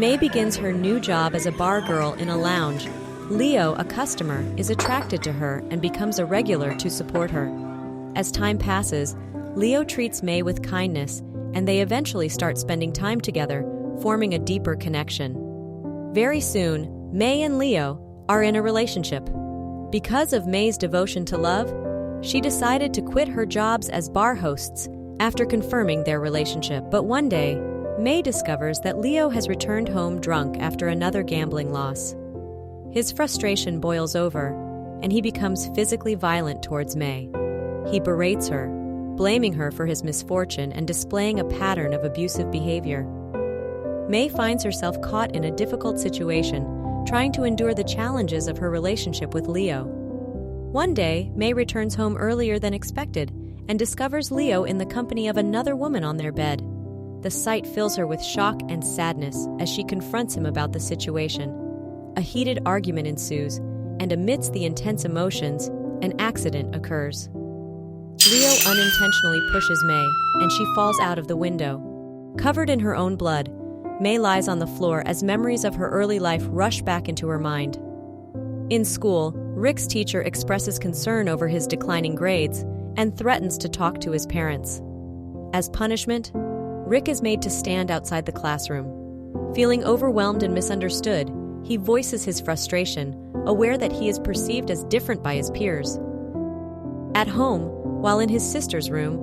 May begins her new job as a bar girl in a lounge. Leo, a customer, is attracted to her and becomes a regular to support her. As time passes, Leo treats May with kindness, and they eventually start spending time together, forming a deeper connection. Very soon, May and Leo are in a relationship. Because of May's devotion to love, she decided to quit her jobs as bar hosts after confirming their relationship. But one day, May discovers that Leo has returned home drunk after another gambling loss. His frustration boils over, and he becomes physically violent towards May. He berates her, blaming her for his misfortune and displaying a pattern of abusive behavior. May finds herself caught in a difficult situation, trying to endure the challenges of her relationship with Leo. One day, May returns home earlier than expected and discovers Leo in the company of another woman on their bed. The sight fills her with shock and sadness as she confronts him about the situation. A heated argument ensues, and amidst the intense emotions, an accident occurs. Leo unintentionally pushes May, and she falls out of the window. Covered in her own blood, May lies on the floor as memories of her early life rush back into her mind. In school, Rick's teacher expresses concern over his declining grades and threatens to talk to his parents. As punishment, Rick is made to stand outside the classroom. Feeling overwhelmed and misunderstood, he voices his frustration, aware that he is perceived as different by his peers. At home, while in his sister's room,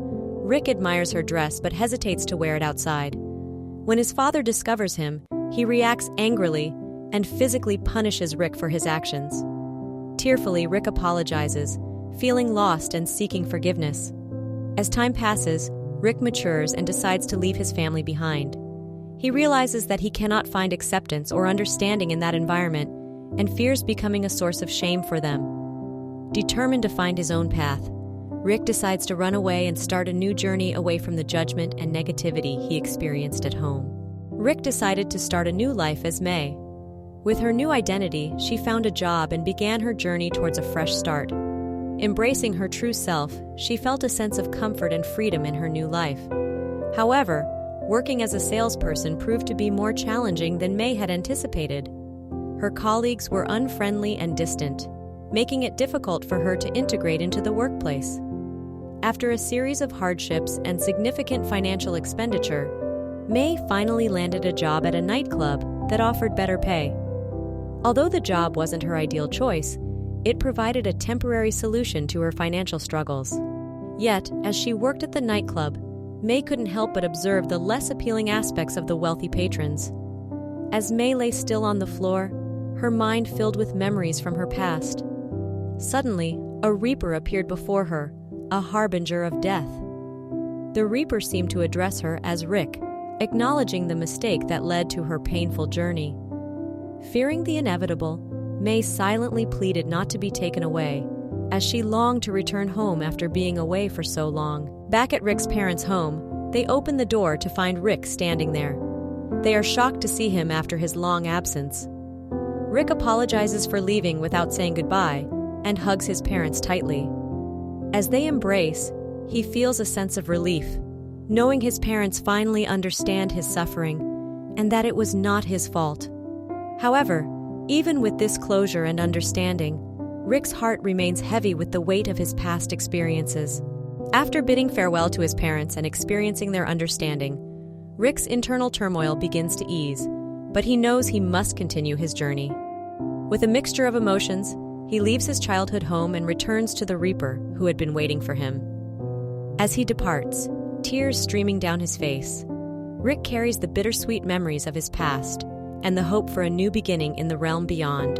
Rick admires her dress but hesitates to wear it outside. When his father discovers him, he reacts angrily and physically punishes Rick for his actions. Tearfully, Rick apologizes, feeling lost and seeking forgiveness. As time passes, Rick matures and decides to leave his family behind. He realizes that he cannot find acceptance or understanding in that environment and fears becoming a source of shame for them. Determined to find his own path, Rick decides to run away and start a new journey away from the judgment and negativity he experienced at home. Rick decided to start a new life as May. With her new identity, she found a job and began her journey towards a fresh start. Embracing her true self, she felt a sense of comfort and freedom in her new life. However, working as a salesperson proved to be more challenging than May had anticipated. Her colleagues were unfriendly and distant, making it difficult for her to integrate into the workplace. After a series of hardships and significant financial expenditure, May finally landed a job at a nightclub that offered better pay. Although the job wasn't her ideal choice, it provided a temporary solution to her financial struggles. Yet, as she worked at the nightclub, May couldn't help but observe the less appealing aspects of the wealthy patrons. As May lay still on the floor, her mind filled with memories from her past. Suddenly, a reaper appeared before her, a harbinger of death. The reaper seemed to address her as Rick, acknowledging the mistake that led to her painful journey. Fearing the inevitable, May silently pleaded not to be taken away, as she longed to return home after being away for so long. Back at Rick's parents' home, they open the door to find Rick standing there. They are shocked to see him after his long absence. Rick apologizes for leaving without saying goodbye and hugs his parents tightly. As they embrace, he feels a sense of relief, knowing his parents finally understand his suffering and that it was not his fault. However, even with this closure and understanding, Rick's heart remains heavy with the weight of his past experiences. After bidding farewell to his parents and experiencing their understanding, Rick's internal turmoil begins to ease, but he knows he must continue his journey. With a mixture of emotions, he leaves his childhood home and returns to the Reaper who had been waiting for him. As he departs, tears streaming down his face, Rick carries the bittersweet memories of his past and the hope for a new beginning in the realm beyond.